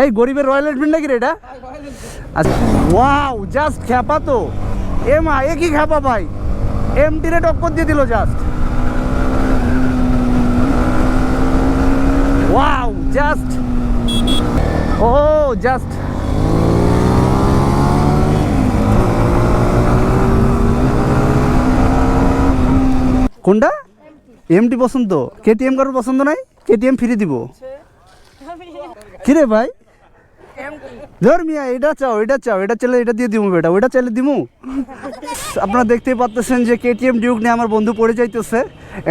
এই গরিবের royal Enfield নাকি রে এটা? আচ্ছা ওয়াও জাস্ট খ্যাপা তো মা এ কি খ্যাপা ভাই, এমটি রে টক্কর দিয়ে দিল জাস্ট। ওয়াও জাস্ট ও জাস্ট কোনটা? এমটি পছন্দ, কেটিএম কারোর পছন্দ নাই? কেটিএম ফ্রি দিব কিরে ভাই? ধর মিয়া এটা চাও এটা চাও, এটা চাইলে এটা দিয়ে দিমু বেটা, ওইটা চাইলে দিমু। আপনারা দেখতেই পাচ্ছেন যে কেটিএম ডিউক নিয়ে আমার বন্ধু পড়ে যাইতেছে।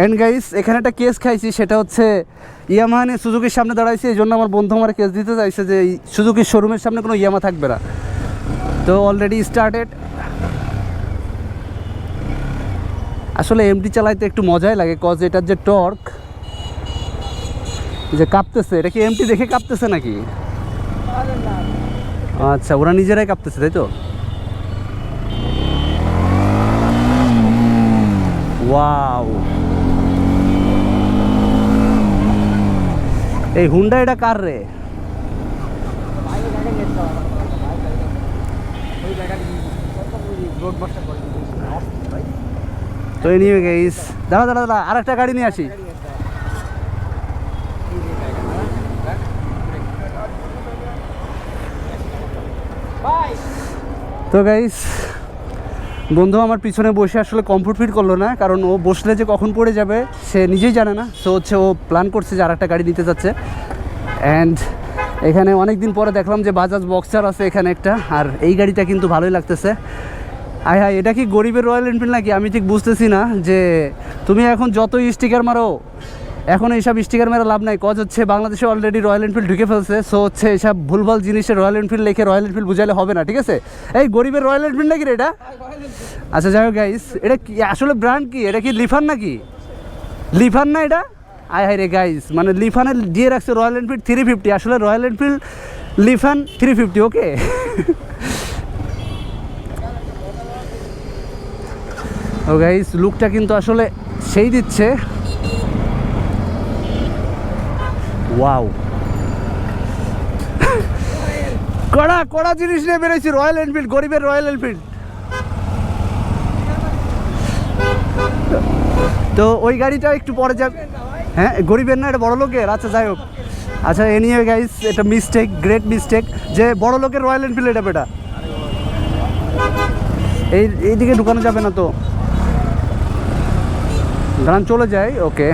এন্ড গাইস এখানে একটা কেস খাইছি, সেটা হচ্ছে ইয়ামাহা নিয়ে সুজুকির সামনে দাঁড়াইছে, এই জন্য আমার বন্ধু আমার কেস দিতে চাইছে যে সুজুকির শোরুমের সামনে কোনো ইয়ামাহা থাকবে না। তো অলরেডি স্টার্টেড। আসলে এমটি চালাইতে একটু মজাই লাগে, কজ এটার যে টর্ক যে কাঁপতেছে, এটা কি এমটি দেখে কাঁপতেছে নাকি? আচ্ছা ওরা নিজেরাই কাঁপতেছে তাই তো। ওয়াও এই হুন্ডা এটা কার রে? তো এই নিয়ে গেইস, দাঁড়া দাঁড়া দাঁড়া আর একটা গাড়ি নিয়ে আসি। তো গাইস বন্ধু আমার পিছনে বসে আসলে কমফোর্ট ফিল করলো না, কারণ ও বসলে যে কখন পড়ে যাবে সে নিজেই জানে না। সো হচ্ছে ও প্ল্যান করছে যে আর একটা গাড়ি নিতে যাচ্ছে। অ্যান্ড এখানে অনেক দিন পরে দেখলাম যে বাজাজ বক্সার আছে এখানে একটা, আর এই গাড়িটা কিন্তু ভালোই লাগতেছে। আয় হায় এটা কি গরিবের রয়্যাল এনফিল্ড নাকি? আমি ঠিক বুঝতেছি না। যে তুমি এখন যতই স্টিকার মারো, এখন এইসব স্টিকার মেরা লাভ নাই, কজ হচ্ছে বাংলাদেশে অলরেডি রয়্যাল এনফিল্ড ঢুকে ফেলছে। সো হচ্ছে এইসব ভুলভাল জিনিসে রয়্যাল এনফিল্ড লিখে রয়্যাল এনফিল্ড বুঝাইলে হবে না, ঠিক আছে? এই গরিবের রয়্যাল এনফিল্ড নাকি রে এটা? আচ্ছা যাই হোক গাইস, এটা কি আসলে ব্র্যান্ড কি? এটা কি লিফান নাকি? লিফান না এটা? আয় হায় রে গাইস, মানে লিফানে দিয়ে রাখছে রয়্যাল এনফিল্ড 350, আসলে রয়্যাল এনফিল্ড লিফান 350। ওকে ও গাইস লুকটা কিন্তু আসলে সেই দিচ্ছে। ওয়াও কড়া কড়া জিনিস নিয়ে বেরোইছি, রয়্যাল এনফিল্ড, গরিবের রয়্যাল এনফিল্ড। তো ওই গাড়িটা একটু পরে যাবে। হ্যাঁ গরিবের না, এটা বড় লোকের। আচ্ছা যাই হোক, আচ্ছা এনিওয়ে গাইস এটা মিস্টেক, গ্রেট মিস্টেক যে বড় লোকের রয়্যাল এনফিল্ড এটা বেটা। এইদিকে ঢুকানো যাবে না তো, দাঁড়ান চলে যাই। ওকে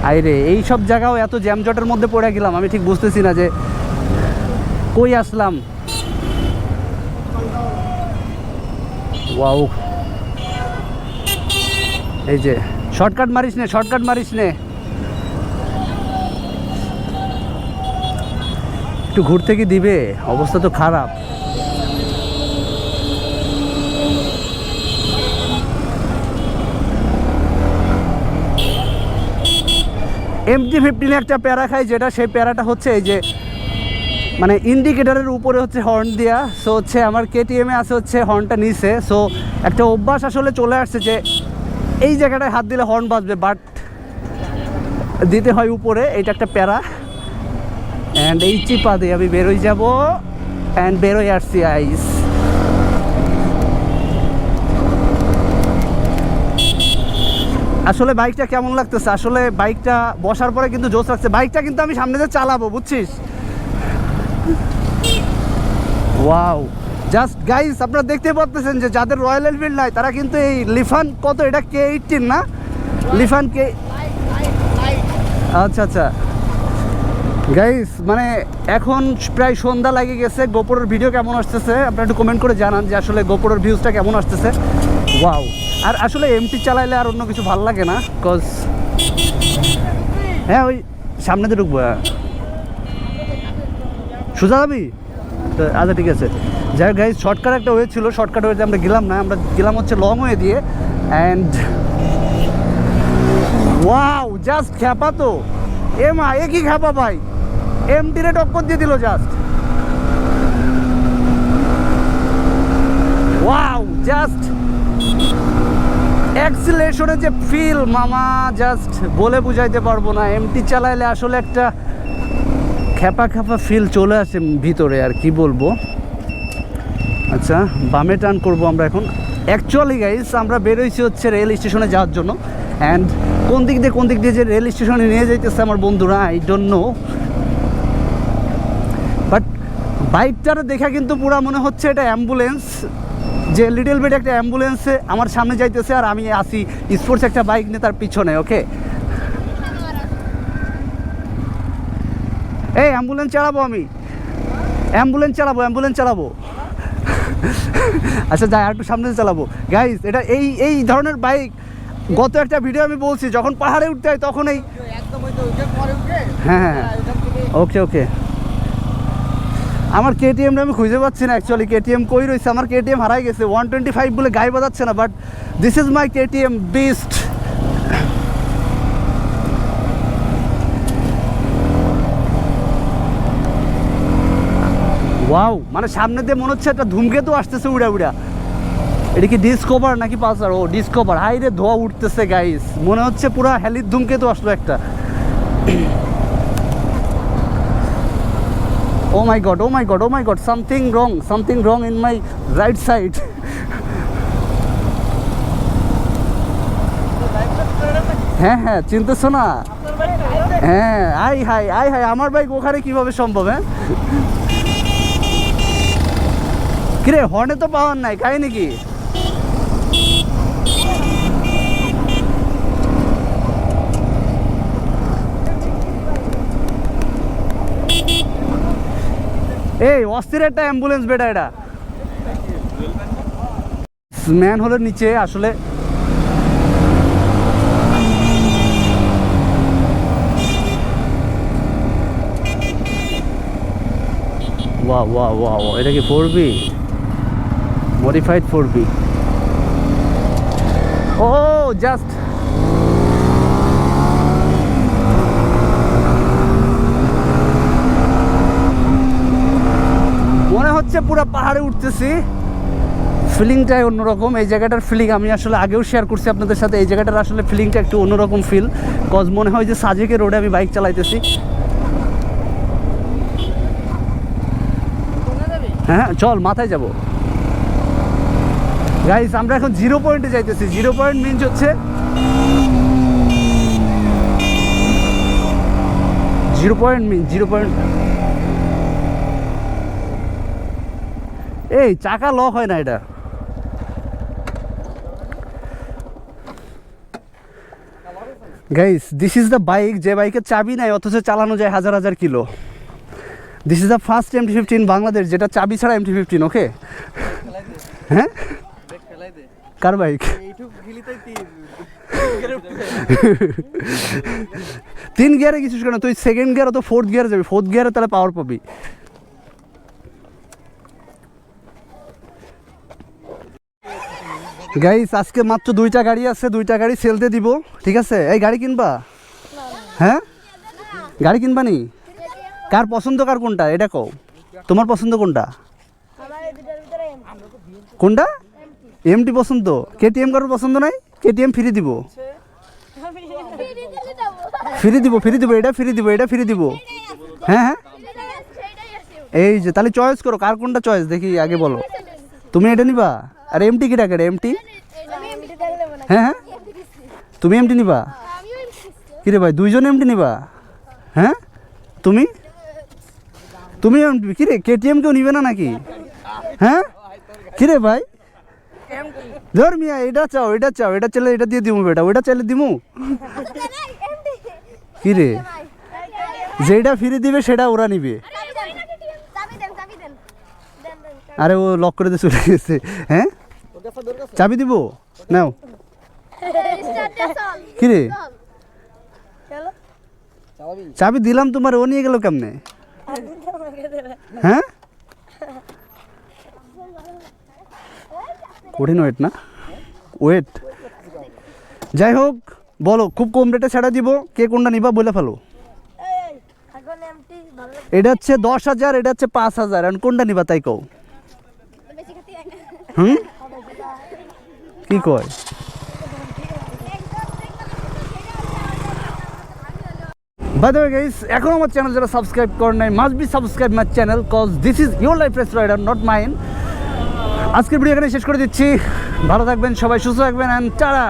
আইরে এই সব জায়গাও এত জ্যামজটের মধ্যে পড়ে গেলাম, আমি ঠিক বুঝতেছি না যে কই আসলাম। ওয়াও এই যে শর্টকাট মারিস নে, শর্টকাট মারিস নে, একটু ঘুরতে কি দিবে? অবস্থা তো খারাপ। MT-15 একটা প্যারা খাই, যেটা সেই প্যারাটা হচ্ছে এই যে মানে ইন্ডিকেটারের উপরে হচ্ছে হর্ন দেওয়া। সো হচ্ছে আমার কেটিএমে আছে হচ্ছে হর্নটা নিচে। সো একটা অভ্যাস আসলে চলে আসছে যে এই জায়গাটায় হাত দিলে হর্ন বাজবে, বাট দিতে হয় উপরে। এইটা একটা প্যারা। অ্যান্ড এই চিপা দিয়ে আমি বেরোই যাব, অ্যান্ড বেরোই আসছি আইস। আসলে বাইকটা কেমন লাগতেছে? আসলে বাইকটা বসার পরে কিন্তু জোশ লাগছে। বাইকটা কিন্তু আমি সামনে দিয়ে চালাবো, বুঝছিস? ওয়াও জাস্ট গাইস আপনারা দেখতে পাচ্ছেন যে যাদের রয়্যাল এনফিল্ড নাই তারা কিন্তু এই লিফান, কত এটা K18 না? লিফান কে, আচ্ছা আচ্ছা গাইস মানে এখন প্রায় সন্ধ্যা লাগে গেছে। গোপুরের ভিডিও কেমন আসতেছে আপনারা একটু কমেন্ট করে জানান যে আসলে গোপুরের ভিউজটা কেমন আসতেছে। ওয়াও আর আসলে এমটি চালাইলে আর অন্য কিছু ভালো লাগে না, কজ হ্যাঁ ওই সামনে দিয়ে ঢুকবো। সোজা যাবি? আচ্ছা ঠিক আছে। যাই হোক গাইস শর্টকাট একটা ওয়ে ছিল, শর্টকাট ওয়েতে আমরা গেলাম না, আমরা গেলাম হচ্ছে লং ওয়ে দিয়ে। অ্যান্ড ওয়াও জাস্ট খ্যাপা তো মা এ কি খ্যাপা ভাই, এমটি রে টক্কর দিয়ে দিল জাস্ট। ওয়াও জাস্ট অ্যাক্সিলারেশনের যে ফিল মামা জাস্ট বলে বুঝাইতে পারবো না। এমটি চালাইলে আসলে একটা খ্যাপা খ্যাপা ফিল চলে আসে ভিতরে, আর কি বলবো। আচ্ছা, বামে টার্ন করবো আমরা এখন। অ্যাকচুয়ালি গাইস আমরা বেরোইছি হচ্ছে রেল স্টেশনে যাওয়ার জন্য, অ্যান্ড কোন দিক দিয়ে যে রেল স্টেশনে নিয়ে যাইতেছে আমার বন্ধুরা, আই ডোন্ট নো। বাট বাইকটার দেখা কিন্তু পুরো মনে হচ্ছে এটা অ্যাম্বুলেন্স, যে লিটল বিট একটা অ্যাম্বুলেন্সে আমার সামনে যাইতেছে আর আমি আসি স্পোর্টস একটা বাইক নিয়ে তার পিছনে। ওকে, এই অ্যাম্বুলেন্স চালাবো, আমি অ্যাম্বুলেন্স চালাবো। আচ্ছা যাই, আর একটু সামনে চালাবো গাইস। এটা এই ধরনের বাইক গত একটা ভিডিও আমি বলছি, যখন পাহাড়ে উঠতে হয় তখন এই হ্যাঁ ওকে। আমার কেটিএমটা আমি খুঁজে পাচ্ছি না অ্যাকচুয়ালি, কেটিএম কই রয়েছে, আমার কেটিএম হারাই গেছে। 125 বলে গায়ে বাজাচ্ছে না, but this is my KTM beast. Wow, মানে সামনে দিয়ে মনে হচ্ছে একটা ধূমকেতু আসতেছে উড়া। এটা কি ডিসকভার নাকি পালসার? ও ডিসকভার। হাই রে, ধোয়া উঠতেছে গাইস, মনে হচ্ছে পুরা হেলির ধূমকেতু আসলো একটা। Oh my god, something wrong in my right side. হ্যাঁ চিনতেছো না? হ্যাঁ, আই হাই আমার বাইক ওখানে কিভাবে সম্ভব? হ্যাঁ কিরে, হর্নে তো পাওয়ার নাই, কাই নাকি? এই অস্থির একটা অ্যাম্বুলেন্স বেটা, এটা ম্যান হোলের নিচে আসলে। ওয়াও, এটা কি 4B মডিফাইড 4B? ও জাস্ট মনে হচ্ছে পুরো পাহাড়ে উঠতেছি, ফিলিংটাই অন্যরকম। এই জায়গাটার ফিলিং আমি আসলে আগেও শেয়ার করছি আপনাদের সাথে। এই জায়গাটার আসলে ফিলিংটা একটু অন্যরকম ফিল, কজ মনে হয় যে সাজেকে রোডে আমি বাইক চালাইতেছি। হ্যাঁ চল, মাথায় যাব গাইস। আমরা এখন 0 পয়েন্টে যাইতেছি। 0 পয়েন্ট মিনস হচ্ছে 0 পয়েন্ট। এই চাকা লক হয় না এটা। Guys this is the bike, যে বাইকের চাবি নাই অথচ চালানো যায় হাজার kilo. This is the first MT-15 Bangladesh যেটা চাবি ছাড়া MT-15। ওকে, হ্যাঁ কার বাইক? 3 গিয়ারে কিছুস কেন, তুই 2nd গিয়ার তো 4th গিয়ারে যাবি। 4th গিয়ারে তাহলে পাওয়ার পাবি। গাইস আজকে মাত্র 2টা গাড়ি আছে, 2টা গাড়ি সেল দিয়ে দিব, ঠিক আছে? এই গাড়ি কিনবা? হ্যাঁ গাড়ি কিনবা নি? কার পছন্দ, কার কোনটা এটা কও? তোমার পছন্দ কোনটা? কোনটা? MT পছন্দ। KTM কারোর পছন্দ নাই? KTM ফ্রি দিব, এটা ফ্রি দিব। হ্যাঁ এই যে, তাহলে চয়েস করো কার কোনটা চয়েস দেখি আগে বলো। তুমি এটা নিবা? আর MT কি ডাকে? MT? হ্যাঁ তুমি MT নিবা? কিরে ভাই, 2জন MT নিবা? হ্যাঁ তুমি MT কিরে? KTM কেউ নিবে না নাকি? হ্যাঁ কিরে ভাই, ধর মিয়া, এটা চাও, এটা চাইলে এটা দিয়ে দিমু বেটা, ওইটা চাইলে দিমু। কিরে, যেটা ফ্রি দিবে সেটা ওরা নিবে। আরে ও লক করে দিয়ে চলে গেছে। হ্যাঁ চাবি দিব, নাও। কিরে চাবি দিলাম তোমার, ও নিয়ে গেল কেমনে? হ্যাঁ কঠিন ওয়েট না, ওয়েট। যাই হোক বলো, খুব কম রেটে ছাড়া দিব, কে কোনটা নিবা বলে ফেলো। এটা হচ্ছে 10,000, এটা হচ্ছে 5,000, আর কোনটা নিবা তাই কও। কি কয়? বাই দ্য ওয়ে গাইস, এখন আমার চ্যানেল যারা সাবস্ক্রাইব করেন নাই, must be subscribe my channel, cause this is your life race rider, not mine. আজকের ভিডিও এখানে শেষ করে দিচ্ছি। ভালো থাকবেন সবাই, সুস্থ থাকবেন, অ্যান্ড টাটা।